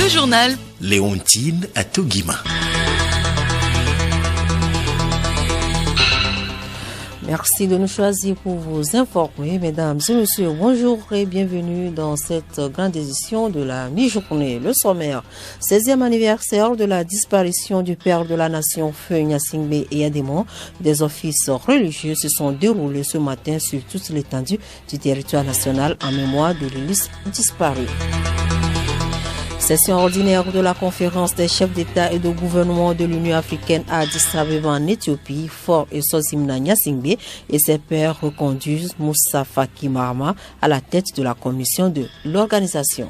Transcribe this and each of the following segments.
Le journal Léontine Atogima. Merci de nous choisir pour vous informer, mesdames et messieurs. Bonjour et bienvenue dans cette grande édition de la mi-journée. Le sommaire, 16e anniversaire de la disparition du père de la nation, Feu Gnassingbé Eyadémon. Des offices religieux se sont déroulés ce matin sur toute l'étendue du territoire national en mémoire de l'illustre disparu. Session ordinaire de la conférence des chefs d'État et de gouvernement de l'Union africaine à Addis Abeba en Éthiopie. Faure et Sozimna Gnassingbé et ses pairs reconduisent Moussa Faki Mahamat à la tête de la commission de l'organisation.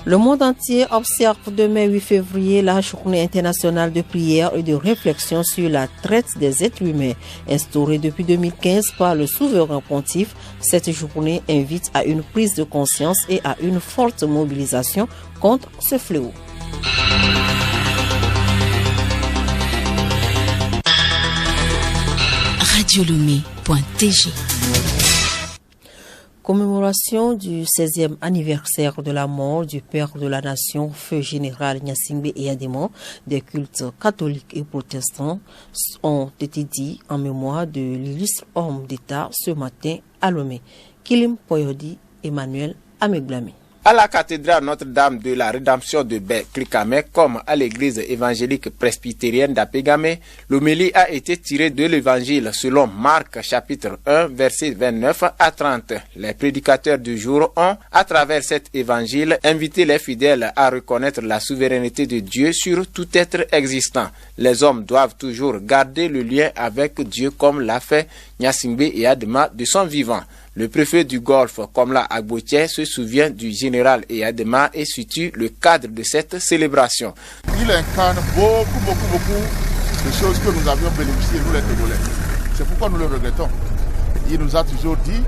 Le monde entier observe demain 8 février la journée internationale de prière et de réflexion sur la traite des êtres humains. Instaurée depuis 2015 par le souverain pontife, cette journée invite à une prise de conscience et à une forte mobilisation contre ce fléau. radiolomé.tg. Commémoration du 16e anniversaire de la mort du père de la nation, Feu général Gnassingbé Eyadémon. Des cultes catholiques et protestants ont été dits en mémoire de l'illustre homme d'État ce matin à Lomé. Kilim Poyodi, Emmanuel Ameglami. À la cathédrale Notre-Dame de la Rédemption de Beklikame, comme à l'église évangélique presbytérienne d'Apegame, l'homélie a été tirée de l'évangile selon Marc chapitre 1 versets 29 à 30. Les prédicateurs du jour ont, à travers cet évangile, invité les fidèles à reconnaître la souveraineté de Dieu sur tout être existant. Les hommes doivent toujours garder le lien avec Dieu comme l'a fait Gnassingbé Eyadémon de son vivant. Le préfet du Golfe, Komla Agbotié, se souvient du général Eyadémon et situe le cadre de cette célébration. Il incarne beaucoup de choses que nous avions bénéficié, nous les Togolais. C'est pourquoi nous le regrettons. Il nous a toujours dit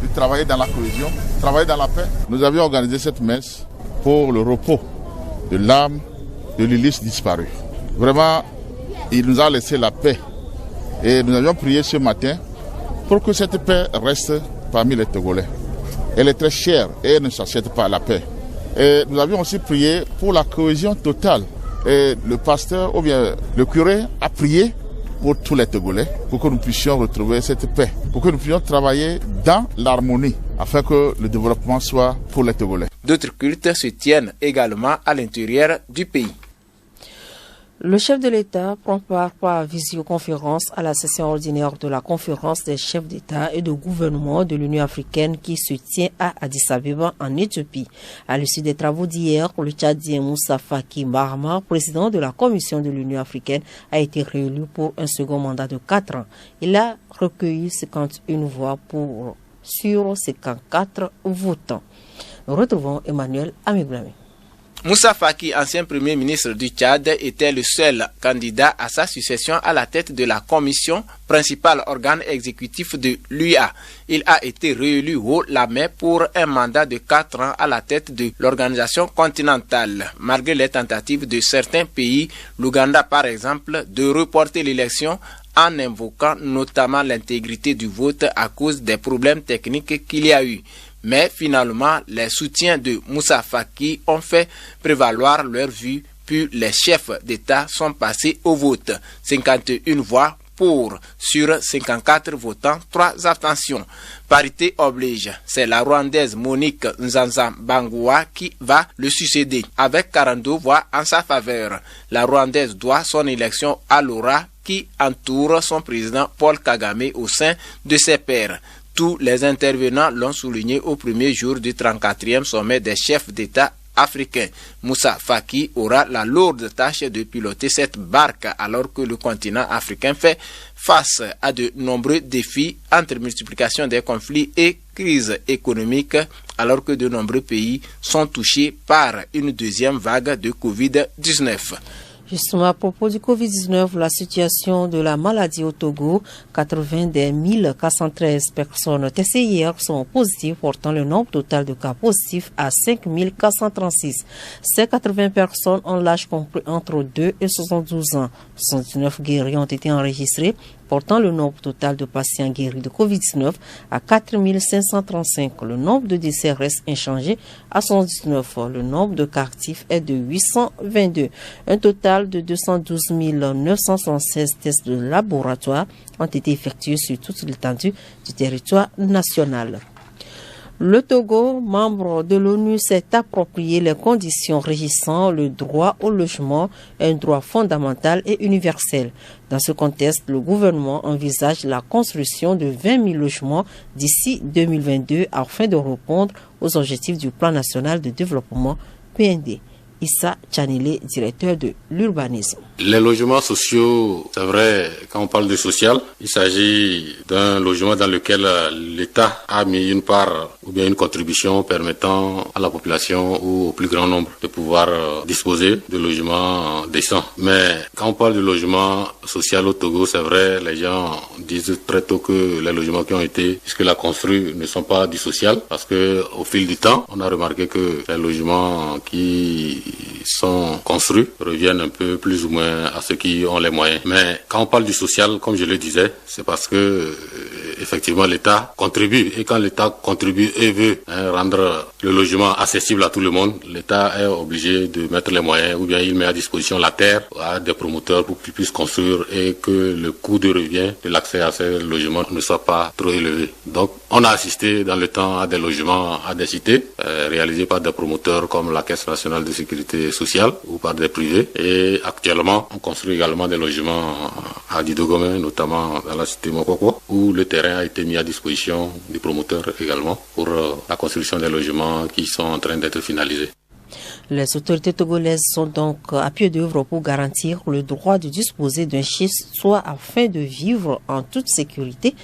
de travailler dans la cohésion, travailler dans la paix. Nous avions organisé cette messe pour le repos de l'âme de l'illustre disparu. Vraiment, il nous a laissé la paix. Et nous avions prié ce matin pour que cette paix reste parmi les Togolais. Elle est très chère et elle ne s'achète pas la paix. Et nous avions aussi prié pour la cohésion totale. Et le pasteur ou bien le curé a prié pour tous les Togolais pour que nous puissions retrouver cette paix, pour que nous puissions travailler dans l'harmonie afin que le développement soit pour les Togolais. D'autres cultes se tiennent également à l'intérieur du pays. Le chef de l'État prend part par visioconférence à la session ordinaire de la conférence des chefs d'État et de gouvernement de l'Union africaine qui se tient à Addis Abeba en Éthiopie. À l'issue des travaux d'hier, le Tchadien Moussa Faki Mahamat, président de la Commission de l'Union africaine, a été réélu pour un second mandat de 4 ans. Il a recueilli 51 voix sur 54 votants. Nous retrouvons Emmanuel Ameglami. Moussa Faki, ancien premier ministre du Tchad, était le seul candidat à sa succession à la tête de la commission, principal organe exécutif de l'UA. Il a été réélu haut la main pour un mandat de 4 ans à la tête de l'organisation continentale. Malgré les tentatives de certains pays, l'Ouganda par exemple, de reporter l'élection en invoquant notamment l'intégrité du vote à cause des problèmes techniques qu'il y a eu. Mais finalement, les soutiens de Moussa Faki ont fait prévaloir leur vue, puis les chefs d'État sont passés au vote. 51 voix pour sur 54 votants, 3 abstentions. Parité oblige. C'est la Rwandaise Monique Nzanza Bangoua qui va le succéder, avec 42 voix en sa faveur. La Rwandaise doit son élection à Laura, qui entoure son président Paul Kagame au sein de ses pairs. Tous les intervenants l'ont souligné au premier jour du 34e sommet des chefs d'État africains. Moussa Faki aura la lourde tâche de piloter cette barque alors que le continent africain fait face à de nombreux défis entre multiplication des conflits et crise économique, alors que de nombreux pays sont touchés par une deuxième vague de Covid-19. Justement, à propos du Covid-19, la situation de la maladie au Togo, 80 des 1413 personnes testées hier sont positives, portant le nombre total de cas positifs à 5436. Ces 80 personnes ont l'âge compris entre 2 et 72 ans. 69 guéris ont été enregistrés, portant le nombre total de patients guéris de Covid-19 à 4 535. Le nombre de décès reste inchangé à 119. Le nombre de cas actifs est de 822. Un total de 212 976 tests de laboratoire ont été effectués sur toute l'étendue du territoire national. Le Togo, membre de l'ONU, s'est approprié les conditions régissant le droit au logement, un droit fondamental et universel. Dans ce contexte, le gouvernement envisage la construction de 20 000 logements d'ici 2022 afin de répondre aux objectifs du Plan national de développement PND. Issa Tchanile, directeur de l'urbanisme. Les logements sociaux, c'est vrai, quand on parle de social, il s'agit d'un logement dans lequel l'État a mis une part ou bien une contribution permettant à la population ou au plus grand nombre de pouvoir disposer de logements décents. Mais quand on parle de logement social au Togo, c'est vrai, les gens disent très tôt que les logements qui ont été jusque-là construits ne sont pas du social parce que au fil du temps, on a remarqué que les logements qui sont construits reviennent un peu plus ou moins à ceux qui ont les moyens. Mais quand on parle du social, comme je le disais, c'est parce que effectivement l'État contribue. Et quand l'État contribue et veut rendre le logement accessible à tout le monde, l'État est obligé de mettre les moyens ou bien il met à disposition la terre à des promoteurs pour qu'ils puissent construire et que le coût de revient de l'accès à ces logements ne soit pas trop élevé. Donc on a assisté dans le temps à des logements à des cités réalisés par des promoteurs comme la Caisse nationale de sécurité sociale ou par des privés. Et actuellement, on construit également des logements à Didogomé, notamment dans la cité Mokoko, où le terrain a été mis à disposition des promoteurs également pour la construction des logements qui sont en train d'être finalisés. Les autorités togolaises sont donc à pied d'œuvre pour garantir le droit de disposer d'un chez-soi afin de vivre en toute sécurité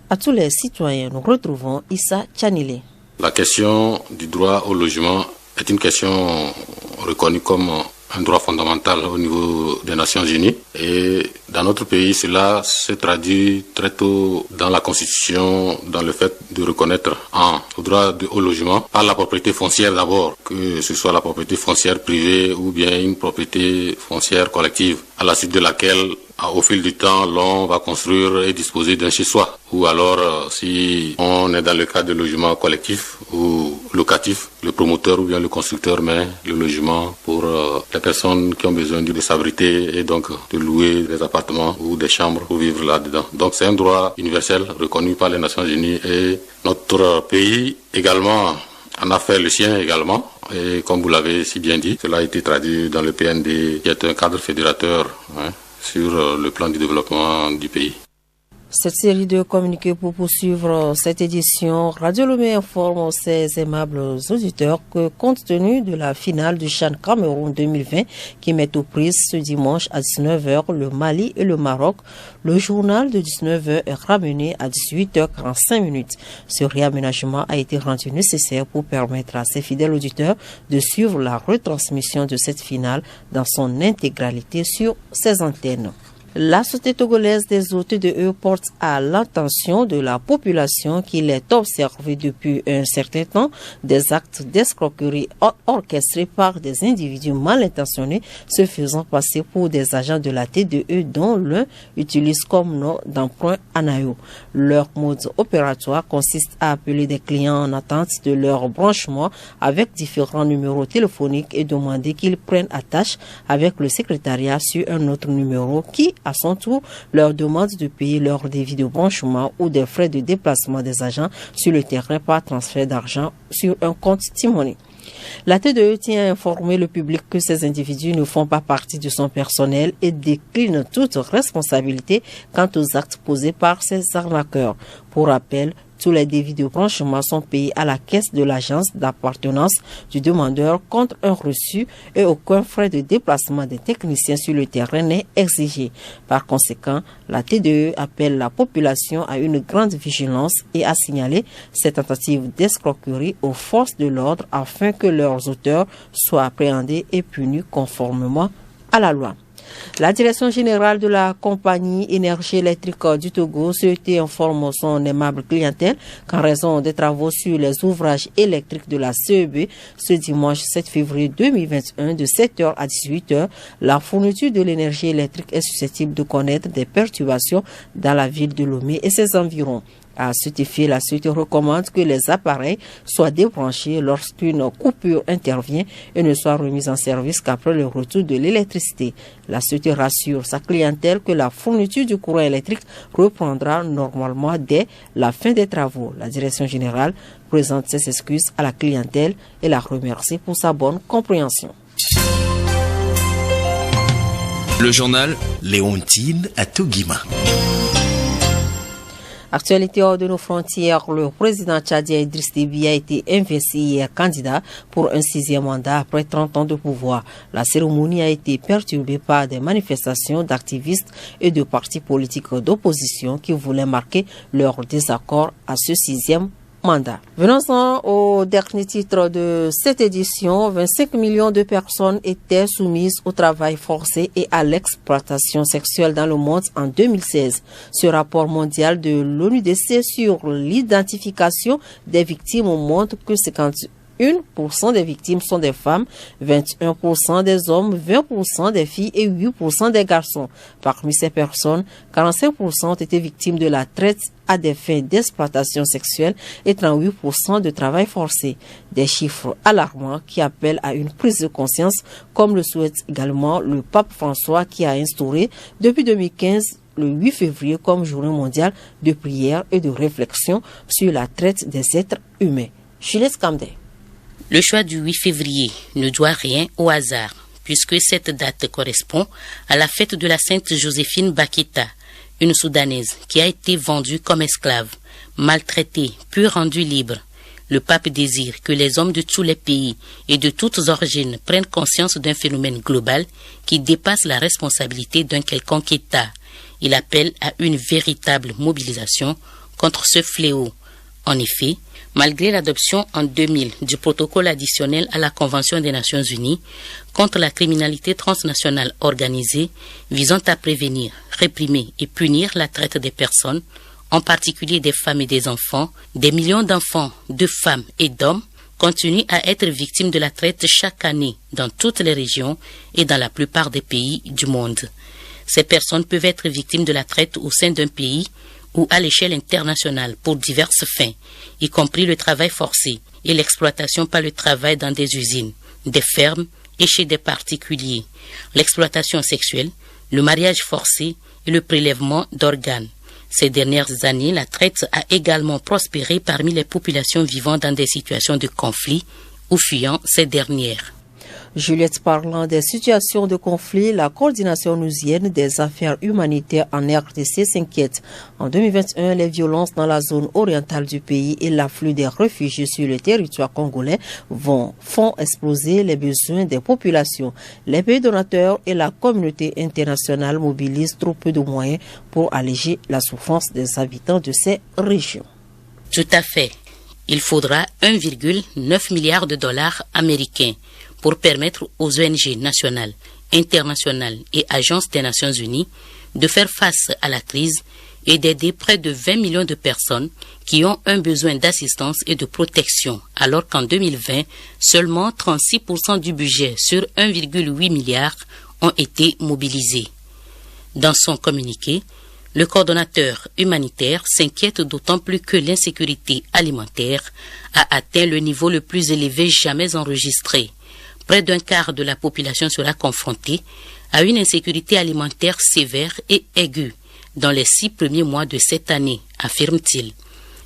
à tous les citoyens. Nous retrouvons Issa Tchanile. La question du droit au logement est une question reconnue comme un droit fondamental au niveau des Nations Unies. Et dans notre pays, cela se traduit très tôt dans la Constitution, dans le fait de reconnaître le droit au logement par la propriété foncière d'abord, que ce soit la propriété foncière privée ou bien une propriété foncière collective, à la suite de laquelle, au fil du temps, l'on va construire et disposer d'un chez-soi. Ou alors, si on est dans le cas de logement collectif ou locatif, le promoteur ou bien le constructeur met le logement pour les personnes qui ont besoin de s'abriter et donc de louer des appartements ou des chambres pour vivre là-dedans. Donc c'est un droit universel reconnu par les Nations Unies et notre pays également en a fait le sien également. Et comme vous l'avez si bien dit, cela a été traduit dans le PND qui est un cadre fédérateur sur le plan du développement du pays. Cette série de communiqués pour poursuivre cette édition, Radio Lomé informe ses aimables auditeurs que compte tenu de la finale du CHAN Cameroun 2020 qui met aux prises ce dimanche à 19h le Mali et le Maroc, le journal de 19h est ramené à 18h45. Ce réaménagement a été rendu nécessaire pour permettre à ses fidèles auditeurs de suivre la retransmission de cette finale dans son intégralité sur ses antennes. La Société togolaise des hôtels de E porte à l'attention de la population qu'il est observé depuis un certain temps des actes d'escroquerie orchestrés par des individus mal intentionnés se faisant passer pour des agents de la TDE dont l'un utilise comme nom d'emprunt Anayo. Leur mode opératoire consiste à appeler des clients en attente de leur branchement avec différents numéros téléphoniques et demander qu'ils prennent attache avec le secrétariat sur un autre numéro qui, à son tour, leur demande de payer leur débit de branchement ou des frais de déplacement des agents sur le terrain par transfert d'argent sur un compte T-Money. La TDE tient à informer le public que ces individus ne font pas partie de son personnel et décline toute responsabilité quant aux actes posés par ces arnaqueurs. Pour rappel, tous les débits de branchement sont payés à la caisse de l'agence d'appartenance du demandeur contre un reçu et aucun frais de déplacement des techniciens sur le terrain n'est exigé. Par conséquent, la TDE appelle la population à une grande vigilance et à signaler ces tentatives d'escroquerie aux forces de l'ordre afin que leurs auteurs soient appréhendés et punis conformément à la loi. La direction générale de la compagnie Énergie électrique du Togo souhaitait informer son aimable clientèle qu'en raison des travaux sur les ouvrages électriques de la CEB, ce dimanche 7 février 2021 de 7h à 18h, la fourniture de l'énergie électrique est susceptible de connaître des perturbations dans la ville de Lomé et ses environs. À cet effet, la société recommande que les appareils soient débranchés lorsqu'une coupure intervient et ne soient remis en service qu'après le retour de l'électricité. La société rassure sa clientèle que la fourniture du courant électrique reprendra normalement dès la fin des travaux. La direction générale présente ses excuses à la clientèle et la remercie pour sa bonne compréhension. Le journal Léontine Atoguima. Actualité hors de nos frontières, le président tchadien Idriss Déby a été investi hier candidat pour un 6e mandat après 30 ans de pouvoir. La cérémonie a été perturbée par des manifestations d'activistes et de partis politiques d'opposition qui voulaient marquer leur désaccord à ce 6e mandat. Venons-en au dernier titre de cette édition. 25 millions de personnes étaient soumises au travail forcé et à l'exploitation sexuelle dans le monde en 2016. Ce rapport mondial de l'ONUDC sur l'identification des victimes montre que 51% des victimes sont des femmes, 21% des hommes, 20% des filles et 8% des garçons. Parmi ces personnes, 45% ont été victimes de la traite à des fins d'exploitation sexuelle et 38% de travail forcé. Des chiffres alarmants qui appellent à une prise de conscience, comme le souhaite également le pape François qui a instauré depuis 2015 le 8 février comme journée mondiale de prière et de réflexion sur la traite des êtres humains. Juliette Kamdé. Le choix du 8 février ne doit rien au hasard, puisque cette date correspond à la fête de la Sainte Joséphine Bakita, une Soudanaise qui a été vendue comme esclave, maltraitée, puis rendue libre. Le pape désire que les hommes de tous les pays et de toutes origines prennent conscience d'un phénomène global qui dépasse la responsabilité d'un quelconque État. Il appelle à une véritable mobilisation contre ce fléau. En effet, malgré l'adoption en 2000 du protocole additionnel à la Convention des Nations Unies contre la criminalité transnationale organisée visant à prévenir, réprimer et punir la traite des personnes, en particulier des femmes et des enfants, des millions d'enfants, de femmes et d'hommes continuent à être victimes de la traite chaque année dans toutes les régions et dans la plupart des pays du monde. Ces personnes peuvent être victimes de la traite au sein d'un pays ou à l'échelle internationale pour diverses fins, y compris le travail forcé et l'exploitation par le travail dans des usines, des fermes et chez des particuliers, l'exploitation sexuelle, le mariage forcé et le prélèvement d'organes. Ces dernières années, la traite a également prospéré parmi les populations vivant dans des situations de conflit ou fuyant ces dernières. Juliette, parlant des situations de conflit, la coordination onusienne des affaires humanitaires en RDC s'inquiète. En 2021, les violences dans la zone orientale du pays et l'afflux des réfugiés sur le territoire congolais font exploser les besoins des populations. Les pays donateurs et la communauté internationale mobilisent trop peu de moyens pour alléger la souffrance des habitants de ces régions. Tout à fait. Il faudra 1,9 milliard de dollars américains pour permettre aux ONG nationales, internationales et agences des Nations Unies de faire face à la crise et d'aider près de 20 millions de personnes qui ont un besoin d'assistance et de protection, alors qu'en 2020, seulement 36% du budget sur 1,8 milliard ont été mobilisés. Dans son communiqué, le coordonnateur humanitaire s'inquiète d'autant plus que l'insécurité alimentaire a atteint le niveau le plus élevé jamais enregistré. Près d'un quart de la population sera confrontée à une insécurité alimentaire sévère et aiguë dans les 6 premiers mois de cette année, affirme-t-il.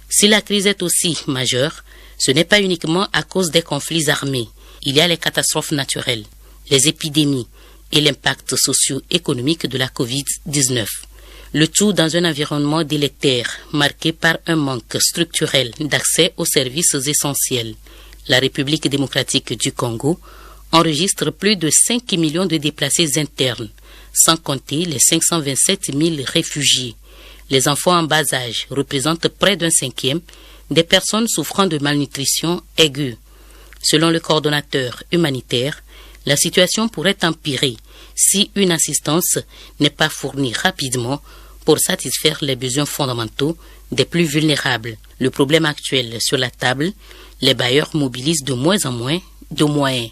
Si la crise est aussi majeure, ce n'est pas uniquement à cause des conflits armés. Il y a les catastrophes naturelles, les épidémies et l'impact socio-économique de la Covid-19. Le tout dans un environnement délétère, marqué par un manque structurel d'accès aux services essentiels. La République démocratique du Congo enregistre plus de 5 millions de déplacés internes, sans compter les 527 000 réfugiés. Les enfants en bas âge représentent près d'un cinquième des personnes souffrant de malnutrition aiguë. Selon le coordonnateur humanitaire, La situation pourrait empirer si une assistance n'est pas fournie rapidement pour satisfaire les besoins fondamentaux des plus vulnérables. Le problème actuel sur la table, les bailleurs mobilisent de moins en moins de moyens.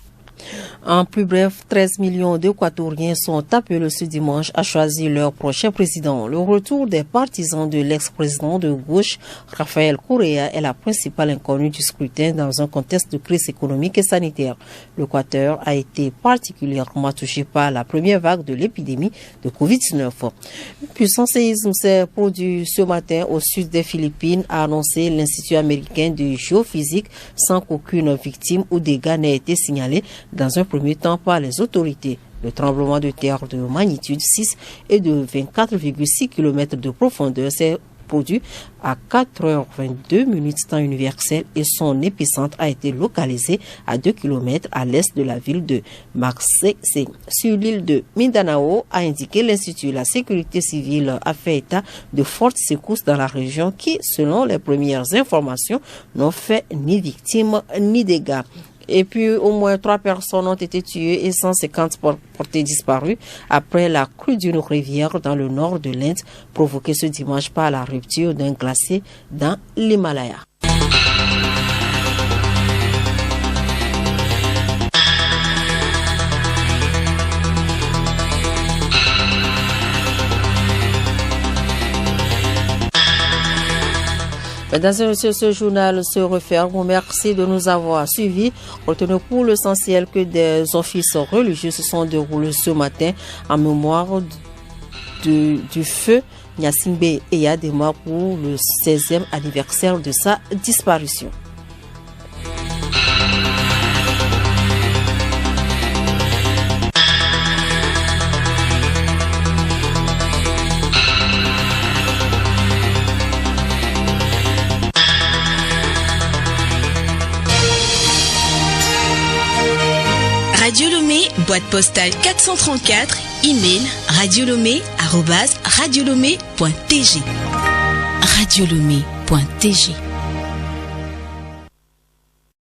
En plus bref, 13 millions d'Équatoriens sont appelés ce dimanche à choisir leur prochain président. Le retour des partisans de l'ex-président de gauche, Rafael Correa, est la principale inconnue du scrutin dans un contexte de crise économique et sanitaire. L'Équateur a été particulièrement touché par la première vague de l'épidémie de Covid-19. Un puissant séisme s'est produit ce matin au sud des Philippines, a annoncé l'Institut américain de géophysique, sans qu'aucune victime ou dégâts n'ait été signalé dans un premier temps par les autorités. Le tremblement de terre de magnitude 6 et de 24,6 km de profondeur s'est produit à 4h22 temps universel et son épicentre a été localisé à 2 km à l'est de la ville de Marseille, sur l'île de Mindanao, a indiqué l'Institut. La sécurité civile a fait état de fortes secousses dans la région qui, selon les premières informations, n'ont fait ni victimes ni dégâts. Et puis, au moins 3 personnes ont été tuées et 150 portées disparues après la crue d'une rivière dans le nord de l'Inde, provoquée ce dimanche par la rupture d'un glacier dans l'Himalaya. Mesdames et messieurs, ce journal se referme. Merci de nous avoir suivis. Retenez pour l'essentiel que des offices religieux se sont déroulés ce matin en mémoire du feu Gnassingbé Eyadema pour le 16e anniversaire de sa disparition. Radio Lomé, boîte postale 434, email radiolomé@radiolomé.tg. Radio Lomé.tg